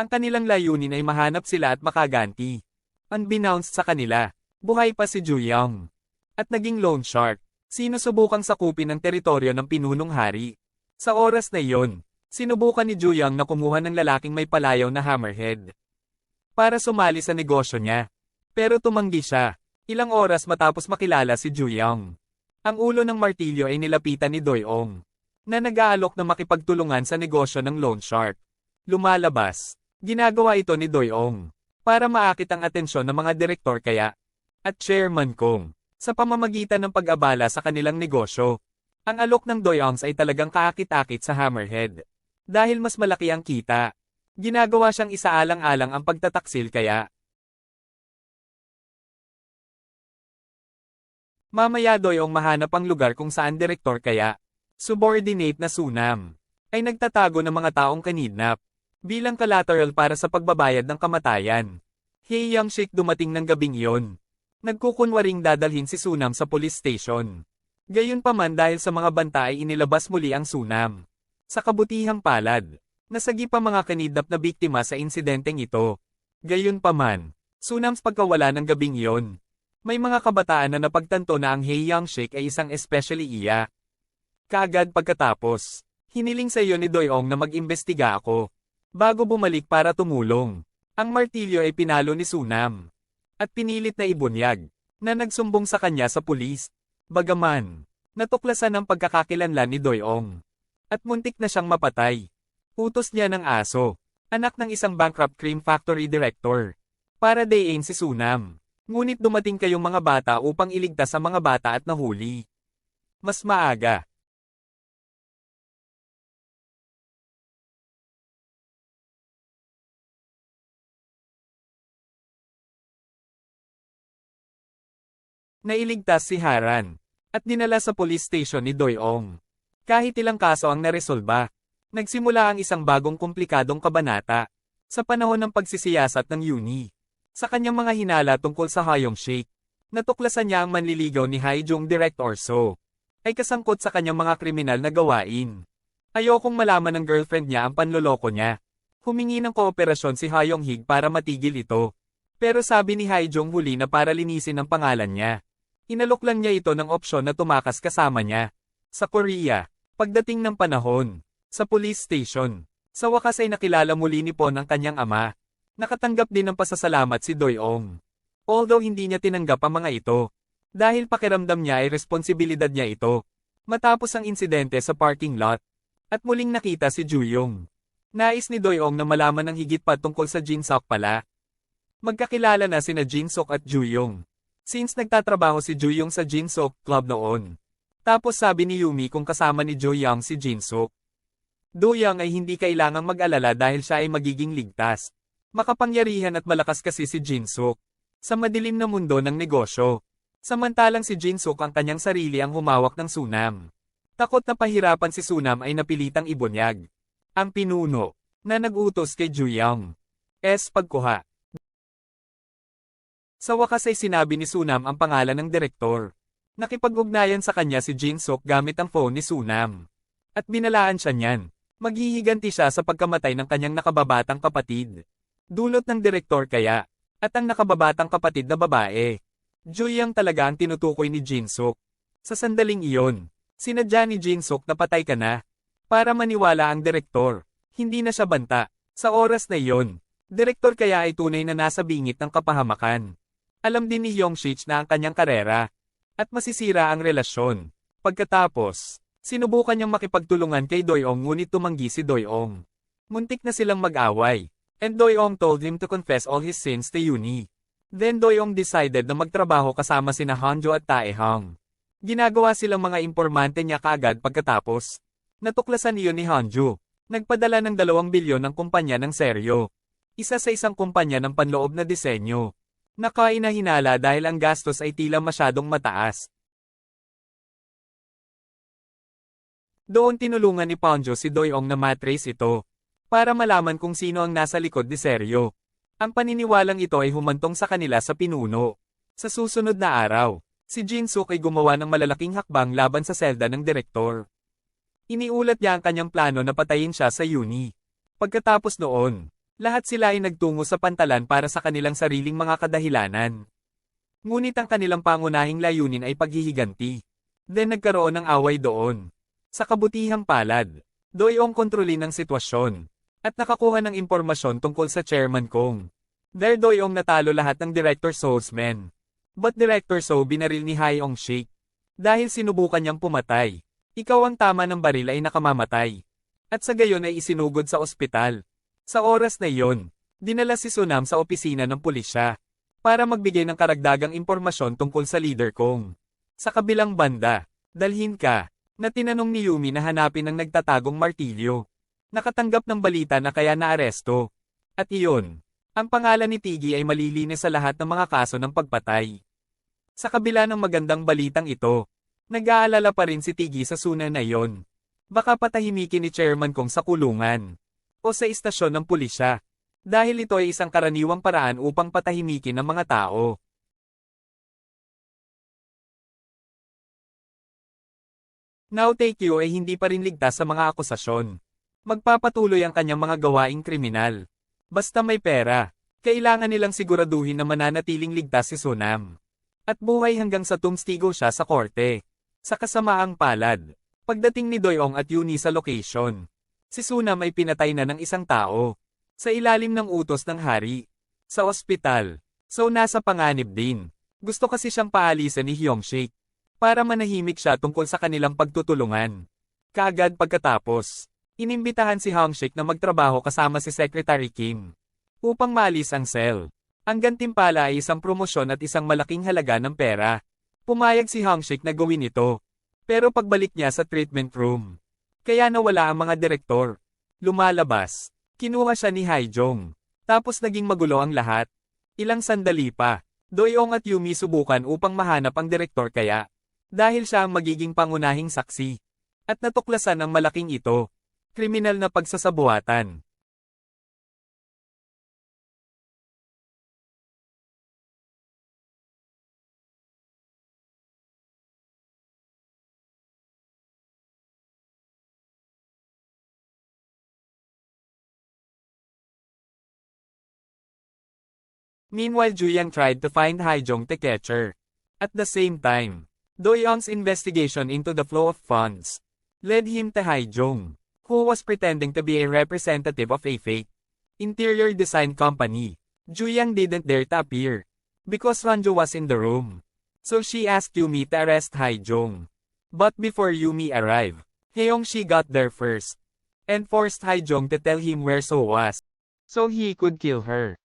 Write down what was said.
Ang kanilang layunin ay mahanap sila at makaganti. Unbeknownst sa kanila, buhay pa si Juyong. At naging loan shark. Sinusubukang sakupin ang teritoryo ng pinunong hari. Sa oras na iyon, sinubukan ni Juyong na kumuha ng lalaking may palayaw na hammerhead para sumali sa negosyo niya. Pero tumanggi siya, ilang oras matapos makilala si Juyong. Ang ulo ng martilyo ay nilapitan ni Doyong, na nag-aalok na makipagtulungan sa negosyo ng loan shark. Lumalabas, ginagawa ito ni Doyong para maakit ang atensyon ng mga direktor kaya at chairman Kong sa pamamagitan ng pag-abala sa kanilang negosyo. Ang alok ng Doyongs ay talagang kaakit-akit sa hammerhead. Dahil mas malaki ang kita, ginagawa siyang isaalang-alang ang pagtataksil kaya. Mamaya Doyong mahanap ang lugar kung saan direktor kaya subordinate na Sunam ay nagtatago ng mga taong kanidnap bilang collateral para sa pagbabayad ng kamatayan. Hye Young-sik dumating ng gabing iyon. Nagkukunwaring dadalhin si Sunam sa police station. Gayunpaman dahil sa mga banta ay inilabas muli ang Sunam. Sa kabutihang palad, nasagi pa mga kanidnap na biktima sa insidenteng ito. Gayunpaman, Sunam's pagkawala ng gabing iyon. May mga kabataan na napagtanto na ang Hye Young-sik ay isang especially iya. Kaagad pagkatapos, hiniling sa iyo ni Doyong na mag-imbestiga ako. Bago bumalik para tumulong, ang martilyo ay pinalo ni Sunam at pinilit na ibunyag na nagsumbong sa kanya sa pulis. Bagaman, natuklasan ang pagkakakilanlan ni Doyong at muntik na siyang mapatay. Utos niya ng aso, anak ng isang bankrupt cream factory director, para dayin si Sunam. Ngunit dumating kayong mga bata upang iligtas ang mga bata at nahuli. Mas maaga. Nailigtas si Haran at dinala sa police station ni Doyong. Kahit ilang kaso ang naresolba, nagsimula ang isang bagong komplikadong kabanata sa panahon ng pagsisiyasat ng Uni. Sa kanyang mga hinala tungkol sa Hye Young-sik, natuklasan niya ang manliligaw ni Hae-jung Direct Orso ay kasangkot sa kanyang mga kriminal na gawain. Ayokong malaman ng girlfriend niya ang panloloko niya. Humingi ng kooperasyon si Hye Young-hig para matigil ito. Pero sabi ni Hae-jung huli na para linisin ang pangalan niya. Inalok lang niya ito ng opsyon na tumakas kasama niya. Sa Korea, pagdating ng panahon, sa police station, sa wakas ay nakilala muli ni Pon ang kanyang ama. Nakatanggap din ng pasasalamat si Doyong. Although hindi niya tinanggap ang mga ito, dahil pakiramdam niya ay responsibilidad niya ito. Matapos ang insidente sa parking lot, at muling nakita si Juyong. Nais ni Doyong na malaman ng higit pa tungkol sa Jinsuk pala. Magkakilala na sina Jinsuk at Juyong. Since nagtatrabaho si Juyong sa Jinsuk Club noon. Tapos sabi ni Yumi kung kasama ni Juyong si Jinsuk. Doyong ay hindi kailangang mag-alala dahil siya ay magiging ligtas. Makapangyarihan at malakas kasi si Jinsuk sa madilim na mundo ng negosyo. Samantalang si Jinsuk ang kanyang sarili ang humawak ng Sunam. Takot na pahirapan si Sunam ay napilitang ibunyag ang pinuno na nag-utos kay Juyong pagkuha. Sa wakas ay sinabi ni Sunam ang pangalan ng direktor. Nakipag-ugnayan sa kanya si Jinsuk gamit ang phone ni Sunam. At binalaan siya niyan. Maghihiganti siya sa pagkamatay ng kanyang nakababatang kapatid. Dulot ng direktor kaya, at ang nakababatang kapatid na babae. Juyong talaga ang tinutukoy ni Jinsuk. Sa sandaling iyon, sinadya ni Jinsuk na patay ka na. Para maniwala ang direktor, hindi na siya banta. Sa oras na iyon, direktor kaya ay tunay na nasa bingit ng kapahamakan. Alam din ni Young-sik na ang kanyang karera, at masisira ang relasyon. Pagkatapos, sinubukan niyang makipagtulungan kay Doyong ngunit tumanggi si Doyong. Muntik na silang mag-away, and Doyong told him to confess all his sins to Uni. Then Doyong decided na magtrabaho kasama sina Hanjo at Taehang. Ginagawa silang mga impormante niya kaagad pagkatapos. Natuklasan iyon ni Hanjo. Nagpadala ng 2 bilyon ng kumpanya ng seryo. Isa sa isang kumpanya ng panloob na disenyo. Nakainahinala dahil ang gastos ay tila masyadong mataas. Doon tinulungan ni Ponjo si Doyong na matrace ito, para malaman kung sino ang nasa likod ni seryo. Ang paniniwalang ito ay humantong sa kanila sa pinuno. Sa susunod na araw, si Jinsuk ay gumawa ng malalaking hakbang laban sa selda ng direktor. Iniulat niya ang kanyang plano na patayin siya sa Uni. Pagkatapos noon, Lahat sila ay nagtungo sa pantalan para sa kanilang sariling mga kadahilanan. Ngunit ang kanilang pangunahing layunin ay paghihiganti. Then nagkaroon ng away doon. Sa kabutihang palad, Doyong kontrolin ang sitwasyon. At nakakuha ng impormasyon tungkol sa Chairman Kong. Doyong natalo lahat ng Director So's men. But Director So binaril ni Hyong-sik. Dahil sinubukan niyang pumatay. Ikaw ang tama ng baril ay nakamamatay. At sa gayon ay isinugod sa ospital. Sa oras na iyon, dinala si Sunam sa opisina ng pulisya para magbigay ng karagdagang impormasyon tungkol sa leader Kong. Sa kabilang banda, dalhin ka, na tinanong ni Yumi na hanapin ang nagtatagong martilyo. Nakatanggap ng balita na kaya naaresto. At iyon, ang pangalan ni Tiggy ay malilinis sa lahat ng mga kaso ng pagpatay. Sa kabila ng magandang balitang ito, nag-aalala pa rin si Tiggy sa suna na iyon. Baka patahimikin ni Chairman Kong sa kulungan o sa istasyon ng pulisya. Dahil ito ay isang karaniwang paraan upang patahimikin ang mga tao. Now Taekyo ay hindi pa rin ligtas sa mga akusasyon. Magpapatuloy ang kanyang mga gawaing kriminal. Basta may pera, kailangan nilang siguraduhin na mananatiling ligtas si Sunam. At buhay hanggang sa tumstigo siya sa korte. Sa kasamaang palad, pagdating ni Doyong at Yuni sa location, si Sunam ay pinatay na ng isang tao. Sa ilalim ng utos ng hari. Sa ospital. So nasa panganib din. Gusto kasi siyang paalisan ni Hyong-sik. Para manahimik siya tungkol sa kanilang pagtutulungan. Kaagad pagkatapos, inimbitahan si Hyong-sik na magtrabaho kasama si Secretary Kim. Upang maalis ang cell. Ang gantimpala ay isang promosyon at isang malaking halaga ng pera. Pumayag si Hyong-sik na gawin ito. Pero pagbalik niya sa treatment room, kaya nawala ang mga direktor. Lumalabas. Kinuha siya ni Haijong. Tapos naging magulo ang lahat. Ilang sandali pa, Doyong at Yumi subukan upang mahanap ang direktor kaya. Dahil siya ang magiging pangunahing saksi. At natuklasan ang malaking ito. Kriminal na pagsasabuatan. Meanwhile Juyang tried to find Haijong to catch her. At the same time, Doyong's investigation into the flow of funds led him to Haijong, who was pretending to be a representative of a fake interior design company. Juyang didn't dare to appear because Ranjo was in the room. So she asked Yumi to arrest Haijong. But before Yumi arrived, Hyong-shi got there first and forced Haijong to tell him where So was, so he could kill her.